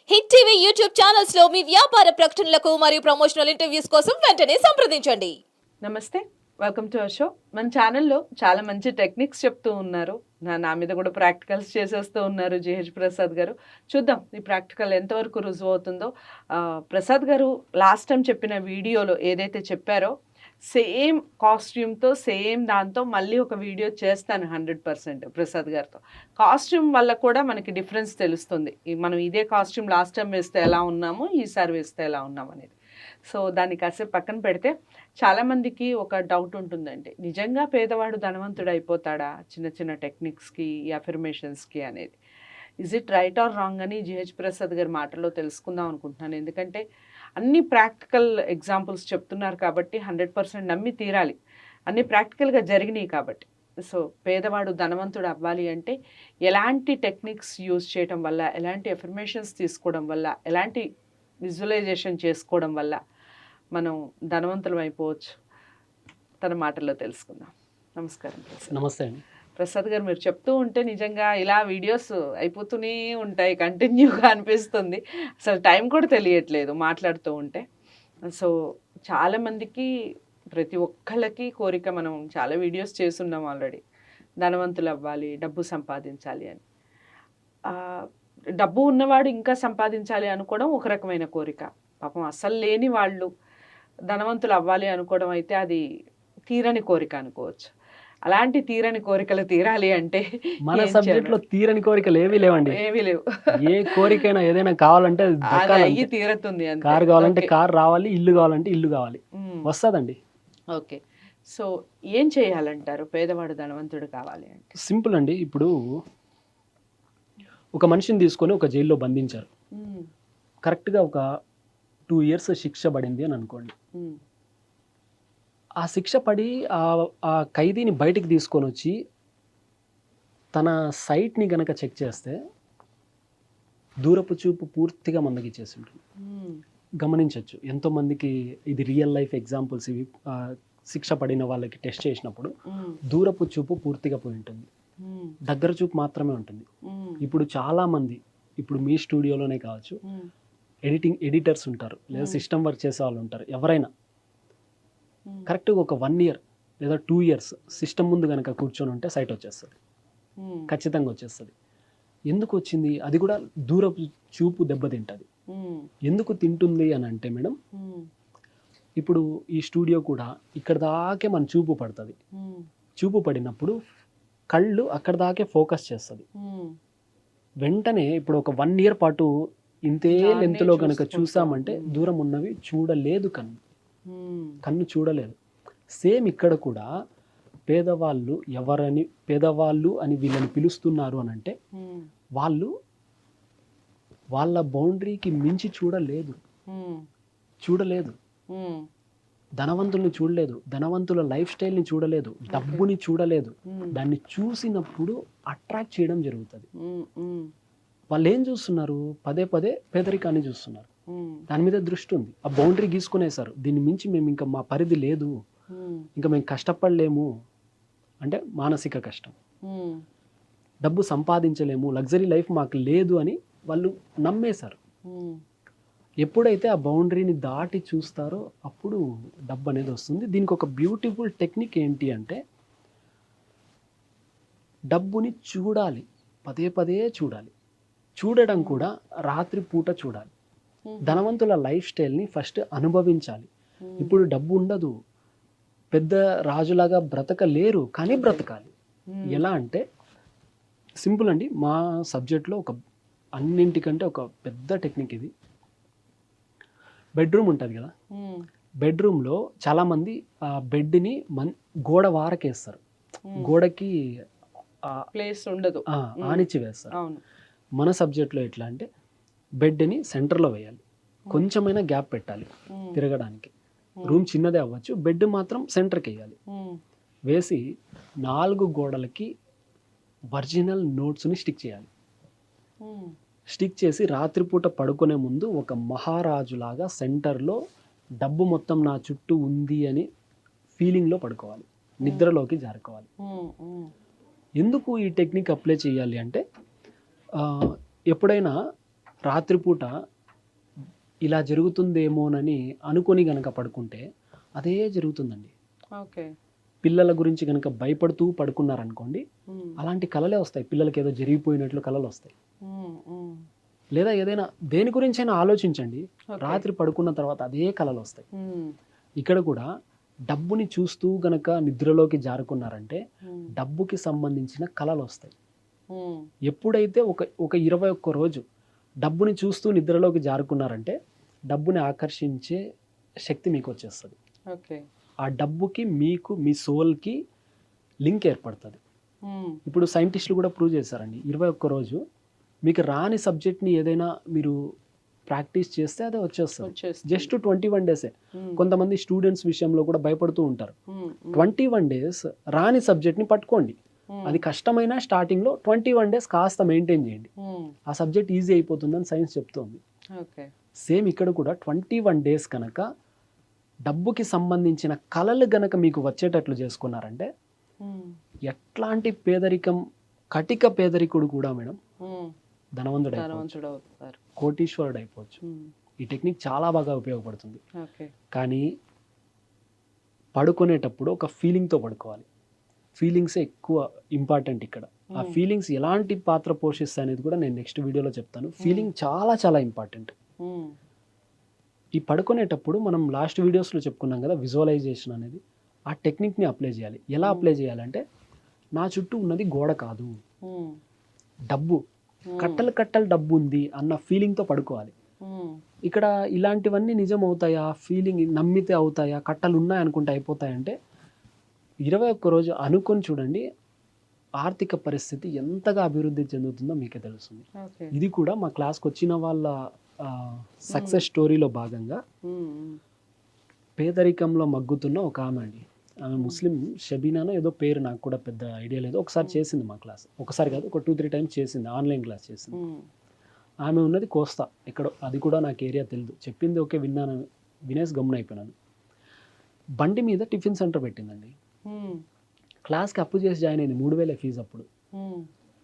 Hit TV YouTube channels లో మీ వ్యాపార ప్రకటనలకు మరియు ప్రమోషనల్ ఇంటర్వ్యూస్ కోసం వెంటనే సంప్రదించండి. నమస్తే, వెల్కమ్ టు అవర్ షో. మన ఛానల్లో చాలా మంచి టెక్నిక్స్ చెప్తూ ఉన్నారు. నా మీద కూడా ప్రాక్టికల్స్ చేసేస్తూ ఉన్నారు జిహెచ్ ప్రసాద్ గారు. చూద్దాం ఈ ప్రాక్టికల్ ఎంతవరకు రుజువు అవుతుందో. ప్రసాద్ గారు లాస్ట్ టైం చెప్పిన వీడియోలో ఏదైతే చెప్పారో సేమ్ కాస్ట్యూమ్తో సేమ్ దాంతో మళ్ళీ ఒక వీడియో చేస్తాను 100% ప్రసాద్ గారితో. కాస్ట్యూమ్ వల్ల కూడా మనకి డిఫరెన్స్ తెలుస్తుంది. మనం ఇదే కాస్ట్యూమ్ లాస్ట్ టైం వేస్తే ఎలా ఉన్నాము, ఈసారి వేస్తే ఎలా ఉన్నాం అనేది. సో దాన్ని కాసేపు పక్కన పెడితే చాలామందికి ఒక డౌట్ ఉంటుందండి, నిజంగా పేదవాడు ధనవంతుడు అయిపోతాడా చిన్న చిన్న టెక్నిక్స్కి, ఈ అఫర్మేషన్స్కి అనేది. Is it right are wrong అని జిహెచ్ ప్రసాద్ గారి మాటల్లో తెలుసుకుందాం అనుకుంటున్నాను. ఎందుకంటే అన్ని ప్రాక్టికల్ ఎగ్జాంపుల్స్ చెప్తున్నారు కాబట్టి 100% నమ్మి తీరాలి. అన్ని ప్రాక్టికల్గా జరిగినాయి కాబట్టి. సో పేదవాడు ధనవంతుడు అవ్వాలి అంటే ఎలాంటి టెక్నిక్స్ యూజ్ చేయడం వల్ల, ఎలాంటి అఫర్మేషన్స్ తీసుకోవడం వల్ల, ఎలాంటి విజువలైజేషన్ చేసుకోవడం వల్ల మనం ధనవంతులం అయిపోవచ్చు, తన మాటల్లో తెలుసుకుందాం. నమస్కారం ప్రసాద్. నమస్తే అండి. ప్రసాద్ గారు, మీరు చెప్తూ ఉంటే నిజంగా ఇలా వీడియోస్ అయిపోతూనే ఉంటాయి, కంటిన్యూగా అనిపిస్తుంది. అసలు టైం కూడా తెలియట్లేదు మాట్లాడుతూ ఉంటే. సో చాలామందికి, ప్రతి ఒక్కళ్ళకి కోరిక, మనం చాలా వీడియోస్ చేస్తున్నాం ఆల్రెడీ, ధనవంతులు అవ్వాలి, డబ్బు సంపాదించాలి అని. డబ్బు ఉన్నవాడు ఇంకా సంపాదించాలి అనుకోవడం ఒక రకమైన కోరిక. పాపం అసలు లేని వాళ్ళు ధనవంతులు అవ్వాలి అనుకోవడం అయితే అది తీరని కోరిక అనుకోవచ్చు. అలాంటి తీరని కోరికలు తీరాలి అంటే మన సబ్జెక్ట్ లో తీరని కోరికలు ఏవి లేవండి. ఏమీ లేవు. ఏ కోరికైనా ఏదైనా కావాలంటే అయ్యి తీరుతుంది. కార్ కావాలంటే కార్ రావాలి, ఇల్లు కావాలంటే ఇల్లు కావాలి, వస్తుందండి. ఓకే, సో ఏం చేయాలంటారు పేదవాడు ధనవంతుడు కావాలి అంటే? సింపుల్ అండి. ఇప్పుడు ఒక మనిషిని తీసుకొని ఒక జైల్లో బంధించారు. కరెక్ట్గా ఒక 2 years శిక్ష పడింది అని అనుకోండి. ఆ శిక్ష పడి ఆ ఖైదీని బయటికి తీసుకొని వచ్చి తన సైట్ని గనక చెక్ చేస్తే దూరపు చూపు పూర్తిగా మందగిచ్చేసి ఉంటుంది. గమనించవచ్చు ఎంతోమందికి ఇది రియల్ లైఫ్ ఎగ్జాంపుల్స్. ఇవి శిక్ష పడిన వాళ్ళకి టెస్ట్ చేసినప్పుడు దూరపు చూపు పూర్తిగా పోయి ఉంటుంది, దగ్గర చూపు మాత్రమే ఉంటుంది. ఇప్పుడు చాలామంది, ఇప్పుడు మీ స్టూడియోలోనే కావచ్చు, ఎడిటర్స్ ఉంటారు, లేదా సిస్టమ్ వర్క్ చేసే వాళ్ళు ఉంటారు, ఎవరైనా కరెక్ట్గా ఒక 1 year లేదా 2 years సిస్టమ్ ముందు కనుక కూర్చొని ఉంటే సైట్ వచ్చేస్తుంది, ఖచ్చితంగా వచ్చేస్తుంది. ఎందుకు వచ్చింది? అది కూడా దూరపు చూపు దెబ్బతింటుంది. ఎందుకు తింటుంది అని అంటే మేడం, ఇప్పుడు ఈ స్టూడియో కూడా ఇక్కడ దాకే మన చూపు పడుతుంది. చూపు పడినప్పుడు కళ్ళు అక్కడ దాకే ఫోకస్ చేస్తుంది. వెంటనే ఇప్పుడు ఒక 1 year పాటు ఇంతే లెంత్లో కనుక చూసామంటే దూరం ఉన్నవి చూడలేదు, కన్ను చూడలేదు. సేమ్ ఇక్కడ కూడా పేదవాళ్ళు ఎవరని, పేదవాళ్ళు అని వీళ్ళని పిలుస్తున్నారు అని అంటే వాళ్ళు వాళ్ళ బౌండరీకి మించి చూడలేదు. ధనవంతుల్ని చూడలేదు, ధనవంతుల లైఫ్ స్టైల్ని చూడలేదు, డబ్బుని చూడలేదు. దాన్ని చూసినప్పుడు అట్రాక్ట్ చేయడం జరుగుతుంది. వాళ్ళు ఏం చూస్తున్నారు? పదే పదే పేదరికాన్ని చూస్తున్నారు. దాని మీద దృష్టి ఉంది. ఆ బౌండరీ గీసుకునేసారు. దీన్ని మించి మేము ఇంకా, మా పరిధి లేదు, ఇంకా మేము కష్టపడలేము, అంటే మానసిక కష్టం, డబ్బు సంపాదించలేము, లగ్జరీ లైఫ్ మాకు లేదు అని వాళ్ళు నమ్మేశారు. ఎప్పుడైతే ఆ బౌండరీని దాటి చూస్తారో అప్పుడు డబ్బు అనేది వస్తుంది. దీనికి ఒక బ్యూటిఫుల్ టెక్నిక్ ఏంటి అంటే, డబ్బుని చూడాలి, పదే పదే చూడాలి. చూడడం కూడా రాత్రి పూట చూడాలి. ధనవంతుల లైఫ్ స్టైల్ని ఫస్ట్ అనుభవించాలి. ఇప్పుడు డబ్బు ఉండదు, పెద్ద రాజులాగా బ్రతకలేరు, కానీ బ్రతకాలి. ఎలా అంటే సింపుల్ అండి. మా సబ్జెక్ట్లో ఒక అన్నింటికంటే ఒక పెద్ద టెక్నిక్ ఇది. బెడ్రూమ్ ఉంటుంది కదా, బెడ్రూమ్లో చాలామంది ఆ బెడ్ని గోడ వారకేస్తారు, గోడకి ప్లేస్ ఉండదు, ఆనిచ్చి వేస్తారు. మన సబ్జెక్ట్లో ఎట్లా అంటే బెడ్ని సెంటర్లో వేయాలి, కొంచెమైనా గ్యాప్ పెట్టాలి తిరగడానికి. రూమ్ చిన్నదే అవ్వచ్చు, బెడ్ మాత్రం సెంటర్కి వేయాలి. వేసి 4 గోడలకి ఒరిజినల్ నోట్స్ని స్టిక్ చేయాలి. స్టిక్ చేసి రాత్రిపూట పడుకునే ముందు ఒక మహారాజులాగా సెంటర్లో డబ్బు మొత్తం నా చుట్టూ ఉంది అని ఫీలింగ్లో పడుకోవాలి, నిద్రలోకి జారుకోవాలి. ఎందుకు ఈ టెక్నిక్ అప్లై చేయాలి అంటే, ఎప్పుడైనా రాత్రిపూట ఇలా జరుగుతుందేమోనని అనుకొని గనక పడుకుంటే అదే జరుగుతుందండి. ఓకే. పిల్లల గురించి గనక భయపడుతూ పడుకున్నారనుకోండి, అలాంటి కలలే వస్తాయి. పిల్లలకి ఏదో జరిగిపోయినట్లు కలలు వస్తాయి. లేదా ఏదైనా దేని గురించైనా ఆలోచించండి, రాత్రి పడుకున్న తర్వాత అదే కలలు వస్తాయి. ఇక్కడ కూడా డబ్బుని చూస్తూ గనక నిద్రలోకి జారుకున్నారంటే డబ్బుకి సంబంధించిన కలలు వస్తాయి. ఎప్పుడైతే ఒక 21 రోజు డబ్బుని చూస్తూ నిద్రలోకి జారుకున్నారంటే డబ్బుని ఆకర్షించే శక్తి మీకు వచ్చేస్తుంది. ఓకే. ఆ డబ్బుకి మీకు మీ సోల్కి లింక్ ఏర్పడుతుంది. ఇప్పుడు సైంటిస్టులు కూడా ప్రూవ్ చేశారండి, 21 రోజు మీకు రాని సబ్జెక్ట్ని ఏదైనా మీరు ప్రాక్టీస్ చేస్తే అదే వచ్చేస్తుంది. జస్ట్ 21 డేసే. కొంతమంది స్టూడెంట్స్ విషయంలో కూడా భయపడుతూ ఉంటారు. 21 డేస్ రాని సబ్జెక్ట్ని పట్టుకోండి. అది కష్టమైన స్టార్టింగ్లో 21 డేస్ కాస్త మెయింటైన్ చేయండి, ఆ సబ్జెక్ట్ ఈజీ అయిపోతుందని సైన్స్ చెప్తోంది. సేమ్ ఇక్కడ కూడా 21 డేస్ కనుక డబ్బుకి సంబంధించిన కళలు గనక మీకు వచ్చేటట్లు చేసుకున్నారంటే ఎట్లాంటి పేదరికం, కటిక పేదరికుడు కూడా మేడం ధనవంతుడు అయిపోవచ్చు, కోటీశ్వరుడు అయిపోవచ్చు. ఈ టెక్నిక్ చాలా బాగా ఉపయోగపడుతుంది. కానీ పడుకునేటప్పుడు ఒక ఫీలింగ్తో పడుకోవాలి. ఫీలింగ్సే ఎక్కువ ఇంపార్టెంట్ ఇక్కడ. ఆ ఫీలింగ్స్ ఎలాంటి పాత్ర పోషిస్తాయి అనేది కూడా నేను నెక్స్ట్ వీడియోలో చెప్తాను. ఫీలింగ్ చాలా చాలా ఇంపార్టెంట్. ఈ పడుకునేటప్పుడు మనం లాస్ట్ వీడియోస్లో చెప్పుకున్నాం కదా, విజువలైజేషన్ అనేది, ఆ టెక్నిక్ని అప్లై చేయాలి. ఎలా అప్లై చేయాలంటే, నా చుట్టూ ఉన్నది గోడ కాదు, డబ్బు, కట్టలు కట్టలు డబ్బు ఉంది అన్న ఫీలింగ్తో పడుకోవాలి. ఇక్కడ ఇలాంటివన్నీ నిజం అవుతాయా, ఫీలింగ్ నమ్మితే అవుతాయా, కట్టలు ఉన్నాయి అనుకుంటే అయిపోతాయంటే 21 రోజు అనుకొని చూడండి, ఆర్థిక పరిస్థితి ఎంతగా అభివృద్ధి చెందుతుందో మీకే తెలుస్తుంది. ఇది కూడా మా క్లాస్కి వచ్చిన వాళ్ళ సక్సెస్ స్టోరీలో భాగంగా పేదరికంలో మగ్గుతున్న ఒక ఆమె అండి. ఆమె ముస్లిం, షబీనానో ఏదో పేరు, నాకు కూడా పెద్ద ఐడియా లేదు. ఒకసారి చేసింది మా క్లాస్, ఒకసారి కాదు ఒక 2-3 టైమ్స్ చేసింది, ఆన్లైన్ క్లాస్ చేసింది. ఆమె ఉన్నది కోస్తా ఎక్కడో, అది కూడా నాకు ఏరియా తెలియదు. చెప్పింది ఓకే విన్నాను, వినేసి గమ్మున అయిపోయినాను. బండి మీద టిఫిన్ సెంటర్ పెట్టిందండి. క్లాస్కి అప్పు చేసి జాయిన్ అయింది, 3,000 ఫీజు. అప్పుడు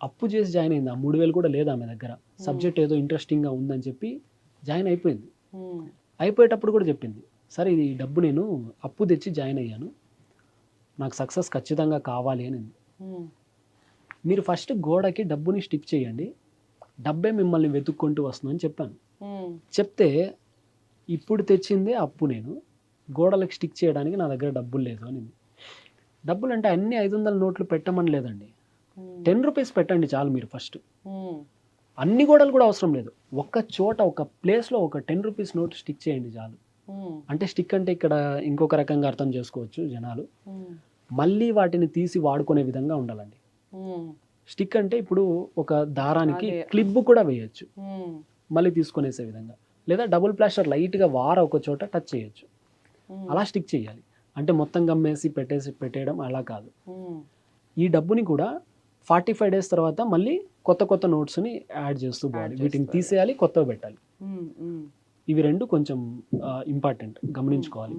అప్పు చేసి జాయిన్ అయింది. ఆ 3,000 కూడా లేదు ఆమె దగ్గర. సబ్జెక్ట్ ఏదో ఇంట్రెస్టింగ్గా ఉందని చెప్పి జాయిన్ అయిపోయింది. అయిపోయేటప్పుడు కూడా చెప్పింది, సరే ఇది డబ్బు నేను అప్పు తెచ్చి జాయిన్ అయ్యాను, నాకు సక్సెస్ ఖచ్చితంగా కావాలి అని. మీరు ఫస్ట్ గోడకి డబ్బుని స్టిక్ చేయండి, డబ్బే మిమ్మల్ని వెతుక్కుంటూ వస్తుందని చెప్పాను. చెప్తే ఇప్పుడు తెచ్చిందే అప్పు, నేను గోడలకు స్టిక్ చేయడానికి నా దగ్గర డబ్బులు లేదు అని. డబ్బులు అంటే అన్ని 500 నోట్లు పెట్టమని లేదండి, 10 రూపీస్ పెట్టండి చాలు. మీరు ఫస్ట్ అన్ని గోడలు కూడా అవసరం లేదు, ఒక్క చోట ఒక ప్లేస్లో ఒక 10 రూపీస్ నోట్ స్టిక్ చేయండి చాలు. అంటే స్టిక్ అంటే ఇక్కడ ఇంకొక రకంగా అర్థం చేసుకోవచ్చు జనాలు, మళ్ళీ వాటిని తీసి వాడుకునే విధంగా ఉండాలండి. స్టిక్ అంటే ఇప్పుడు ఒక దారానికి క్లిప్ కూడా వేయచ్చు, మళ్ళీ తీసుకునేసే విధంగా. లేదా డబుల్ ప్లాస్టర్ లైట్గా ఒక చోట టచ్ చేయొచ్చు, అలా స్టిక్ చేయాలి. అంటే మొత్తం గమ్మేసి పెట్టేయడం అలా కాదు. ఈ డబ్బుని కూడా 45 డేస్ తర్వాత మళ్ళీ కొత్త కొత్త నోట్స్ని యాడ్ చేస్తూ పోవాలి. వీటిని తీసేయాలి, కొత్తవి పెట్టాలి. ఇవి రెండు కొంచెం ఇంపార్టెంట్, గమనించుకోవాలి.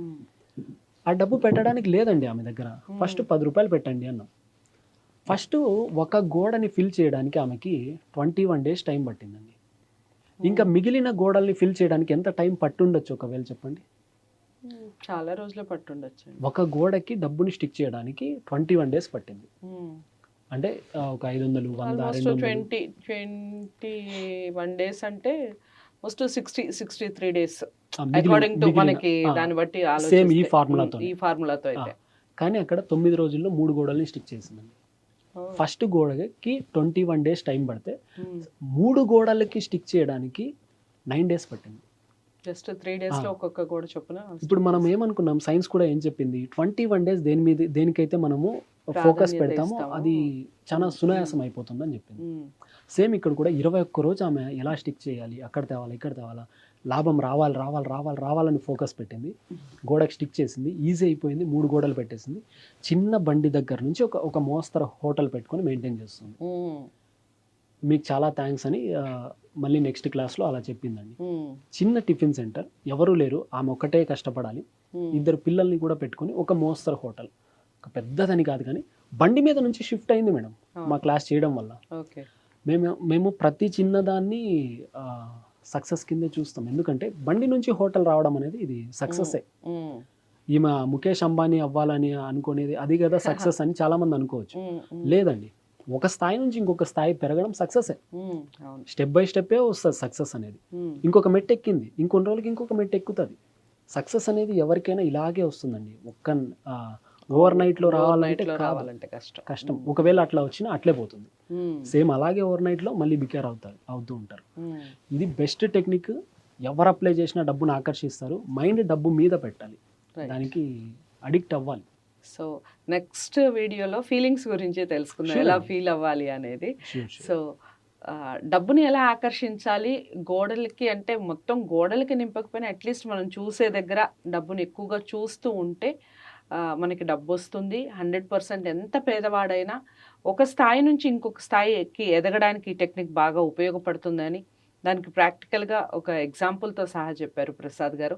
ఆ డబ్బు పెట్టడానికి లేదండి ఆమె దగ్గర. ఫస్ట్ 10 రూపాయలు పెట్టండి అన్నాం. ఫస్ట్ ఒక గోడని ఫిల్ చేయడానికి ఆమెకి 21 డేస్ టైం పట్టిందండి. ఇంకా మిగిలిన గోడల్ని ఫిల్ చేయడానికి ఎంత టైం పట్టుండొచ్చు ఒకవేళ చెప్పండి? చాలా రోజులు పట్టుండొచ్చు. ఒక గోడకి డబ్బుని స్టిక్ చేయడానికి 21 డేస్ పట్టింది. అంటే ఒక 500, 100, 21 డేస్ అంటే మోస్ట్ 63 డేస్ అకార్డింగ్ టు మనకి దాన్ని బట్టి సేమ్ ఈ ఫార్ములాతో అయితే. కానీ అక్కడ 9 రోజుల్లో 3 గోడల్ని స్టిక్ చేసిందండి. ఫస్ట్ గోడకి 21 డేస్ టైం పడితే 3 గోడలకి స్టిక్ చేయడానికి 9 డేస్ పట్టింది. జస్ట్ 3 డేస్ లో ఒక్కొక్క గోడ చొప్పున. ఇప్పుడు మనం ఏమనుకున్నాం, సైన్స్ కూడా ఏం చెప్పింది, 21 డేస్ దేనికైతే మనము ఫోకస్ పెడతామో అది చాలా సునాయాసం అయిపోతుందని చెప్పింది. సేమ్ ఇక్కడ కూడా 21 రోజు ఆమె ఎలా స్టిక్ చేయాలి, అక్కడ తేవాలి, ఇక్కడ తేవాలా, లాభం రావాలని ఫోకస్ పెట్టింది. గోడకి స్టిక్ చేసింది, ఈజీ అయిపోయింది. 3 గోడలు పెట్టేసింది. చిన్న బండి దగ్గర నుంచి ఒక మోస్తరు హోటల్ పెట్టుకొని మెయింటైన్ చేస్తుంది. మీకు చాలా థ్యాంక్స్ అని మళ్ళీ నెక్స్ట్ క్లాస్లో అలా చెప్పిందండి. చిన్న టిఫిన్ సెంటర్, ఎవరు లేరు, ఆమె ఒక్కటే కష్టపడాలి. 2 పిల్లల్ని కూడా పెట్టుకొని ఒక మోస్తరు హోటల్, ఒక పెద్దదని కాదు కానీ బండి మీద నుంచి షిఫ్ట్ అయింది మేడం మా క్లాస్ చేయడం వల్ల. మేము ప్రతి చిన్నదాన్ని సక్సెస్ కిందే చూస్తాం. ఎందుకంటే బండి నుంచి హోటల్ రావడం అనేది ఇది సక్సెస్సే. ఈమె ముఖేష్ అంబానీ అవ్వాలని అనుకునేది అది కదా సక్సెస్ అని చాలామంది అనుకోవచ్చు. లేదండి, ఒక స్థాయి నుంచి ఇంకొక స్థాయి పెరగడం సక్సెస్సే. స్టెప్ బై స్టెప్పే వస్తుంది సక్సెస్ అనేది. ఇంకొక మెట్టు ఎక్కింది, ఇంకొన్ని రోజులకి ఇంకొక మెట్టు ఎక్కుతుంది. సక్సెస్ అనేది ఎవరికైనా ఇలాగే వస్తుందండి. ఒక్క ఓవర్ నైట్లో రావాలంటే కష్టం. ఒకవేళ అట్లా వచ్చినా అట్లే పోతుంది. సేమ్ అలాగే ఓవర్ నైట్లో మళ్ళీ బికేర్ అవుతూ ఉంటారు. ఇది బెస్ట్ టెక్నిక్. ఎవరు అప్లై చేసినా డబ్బును ఆకర్షిస్తారు. మైండ్ డబ్బు మీద పెట్టాలి, దానికి అడిక్ట్ అవ్వాలి. సో నెక్స్ట్ వీడియోలో ఫీలింగ్స్ గురించి తెలుసుకుందాం, ఎలా ఫీల్ అవ్వాలి అనేది. సో డబ్బుని ఎలా ఆకర్షించాలి, గోడలకి అంటే మొత్తం గోడలకి నింపకపోయినా అట్లీస్ట్ మనం చూసే దగ్గర డబ్బుని ఎక్కువగా చూస్తూ ఉంటే మనకి డబ్బు వస్తుంది. 100% ఎంత పేదవాడైనా ఒక స్థాయి నుంచి ఇంకొక స్థాయి ఎక్కి ఎదగడానికి ఈ టెక్నిక్ బాగా ఉపయోగపడుతుందని దానికి ప్రాక్టికల్గా ఒక ఎగ్జాంపుల్తో సహా చెప్పారు ప్రసాద్ గారు.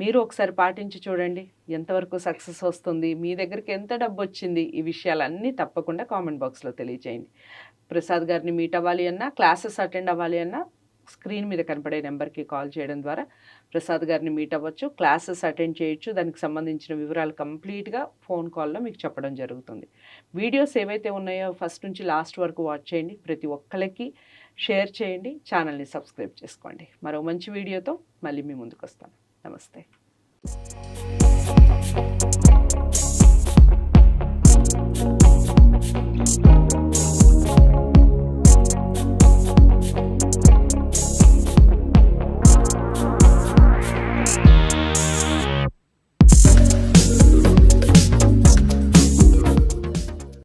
మీరు ఒకసారి పాటించి చూడండి ఎంతవరకు సక్సెస్ వస్తుంది, మీ దగ్గరికి ఎంత డబ్బు వచ్చింది. ఈ విషయాలన్నీ తప్పకుండా కామెంట్ బాక్స్లో తెలియజేయండి. ప్రసాద్ గారిని మీట్ అవ్వాలి అన్నా, క్లాసెస్ అటెండ్ అవ్వాలి అన్నా స్క్రీన్ మీద కనపడే నెంబర్కి కాల్ చేయడం ద్వారా ప్రసాద్ గారిని మీట్ అవ్వచ్చు, క్లాసెస్ అటెండ్ చేయొచ్చు. దానికి సంబంధించిన వివరాలు కంప్లీట్గా ఫోన్ కాల్లో మీకు చెప్పడం జరుగుతుంది. వీడియోస్ ఏవైతే ఉన్నాయో ఫస్ట్ నుంచి లాస్ట్ వరకు వాచ్ చేయండి. ప్రతి ఒక్కరికి షేర్ చేయండి, ఛానల్ని సబ్స్క్రైబ్ చేసుకోండి. మరో మంచి వీడియోతో మళ్ళీ మీ ముందుకు వస్తాను. నమస్తే.